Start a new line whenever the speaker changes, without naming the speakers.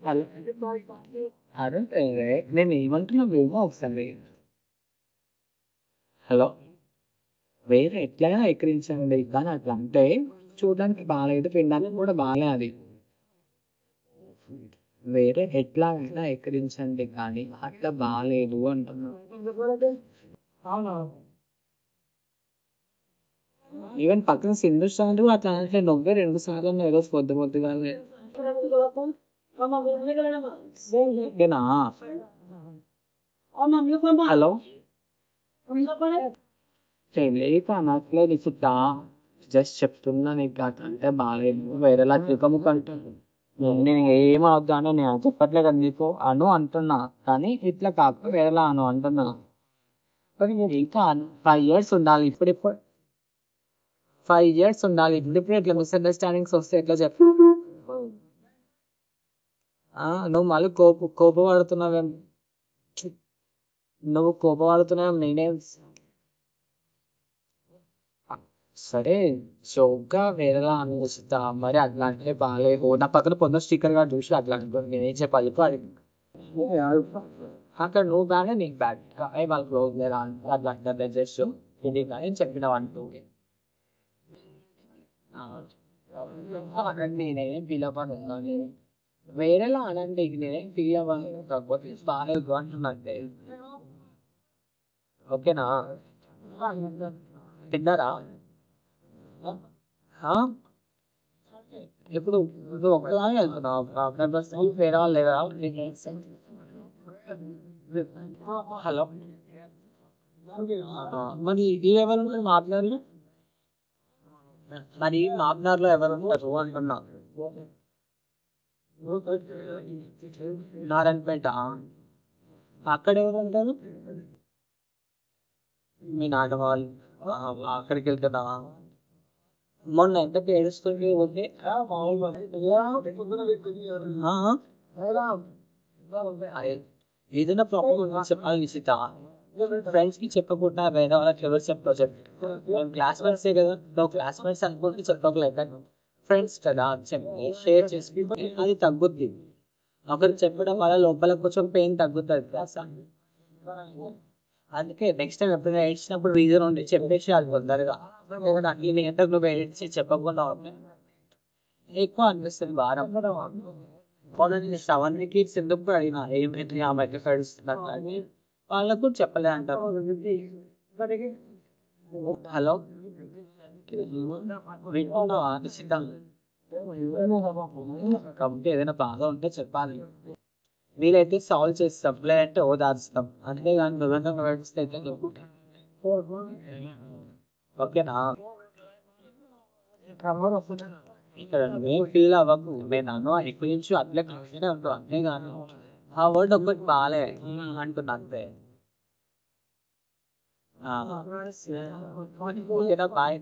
Hello. అరే నేను ఏమంటున్నా విను ఒకసారి. హలో. వేరే ఎట్లైనా ఎక్కిరించండి కానీ అట్లా అంటే చూడడానికి బాగాలేదు, వినడానికి కూడా బాగాలే అది. వేరే ఎట్లా అయినా ఎక్కిరించండి కానీ అట్లా బాగాలేదు అంటున్నా. ఈవెన్ పక్కన సింధు స్టాండ్ కూడా అట్లా అంటే నువ్వే 2 సార్లు అన్నావు ఈరోజు పొద్దుగాల. ఓకేనా. హలో. తెలియక అనట్లేదు సుద్దా, జస్ట్ చెప్తున్నా నీకు అట్లంటే బాగాలేదు, వేరేలా తిరగముకు అంటున్నా. నేను ఏం అవుతానో నేను చెప్పట్లేదు కదా నీకు, అను అంటున్నా కానీ ఇట్లా కాకుండా వేరేలా అను అంటున్నా. కానీ మీరు ఇంకా 5 years ఉండాలి, ఇప్పుడిప్పుడు 5 years ఉండాలి, ఇప్పుడిప్పుడు ఇట్లా మిస్అండర్స్టాండింగ్స్ వస్తే ఎట్లా చెప్పు. నువ్వు మళ్ళీ కోపపడుతున్నావు. నువ్వు కోపపడుతున్నావు నేనే. సరే, జోక్గా వేరేలా అనిపిస్తా మరి, అట్లా అంటే బాగాలేదు. నా పక్కన పొందిన స్టిక్కర్ గా చూసి అట్లా అనుకో, నేనేం చెప్పాలి అది. అక్కడ నువ్వు బ్యాడ్ నీకు బ్యాడ్, వాళ్ళ క్లోజ్ లేదా అట్లా అంటే జస్ట్ ఇది కానీ చెప్పినావు అంటూ అనండి, నేనేం ఫీల్ అవ్వను. వేరేలా అనండి, నేనేం ఫీల్ అవ్వను, కాకపోతే బాగాలేదు అంటున్నా అంతే. ఓకేనా. తిన్నారా. ఆ? ఇప్పుడు నువ్వు ఒక్కదాని వెళ్తున్నావు, వేరే వాళ్ళు లేదా. హలో. మరి ఇది ఎవరు మాట్లాడారు, మరి మామనార్లో ఎవరు ఉంటారు అంటున్నా. నారాయణపేట. అక్కడ ఎవరు ఉంటారు. మీ నాన్న వాళ్ళు. అక్కడికి వెళ్తున్నావా. మొన్న ఎంతకు ఏడుస్తుంది ఓకే. ఏదైనా ప్రాబ్లం చెప్పాలి నిశ్చిత. ఫ్రెండ్స్ కి చెప్పకుండా వేరే వాళ్ళకి ఎవరు చెప్తావు చెప్పు. క్లాస్మేట్సే కదా, నువ్వు క్లాస్మేట్స్ అనుకుంటే చెప్పకలేదు, ఫ్రెండ్స్ కదా చెప్పి షేర్ చేసి అది తగ్గుద్ది. ఒకరికి చెప్పడం వల్ల లోపల కొంచెం పెయిన్ తగ్గుతుంది. అందుకే నెక్స్ట్ టైం ఎప్పుడైనా ఏడ్చినప్పుడు రీజన్ ఉంటే చెప్పేసి అది తొందరగా. అన్ని ఎంతకు నువ్వు ఏడ్చి చెప్పకుండా ఉంటే ఎక్కువ అనిపిస్తుంది భారం. మొన్న నేను శ్రవణ్కి సింధుకు అడిగిన ఏమైంది ఆ మధ్య కడుస్తున్నారు అని, వాళ్ళకు చెప్పలే అంటారు. హలో. వింటున్నావా నిశ్చిత. కాబట్టి ఏదైనా బాగా ఉంటే చెప్పాలి, వీలైతే సాల్వ్ చేస్తాం, లేదంటే ఓదార్స్తాం, అంతేగాని దూరంగా నడిస్తే అయితే ఓకేనా. ఇక్కడ నువ్వేం ఫీల్ అవ్వకు, నేను అను ఎక్కువ నుంచి అట్లే కలిసినే ఉంటావు, అంతేగాని ఆ వర్డ్ ఒక్కటి బాగాలే అంటున్నా అంతే. ఓకేనా, బాయ్.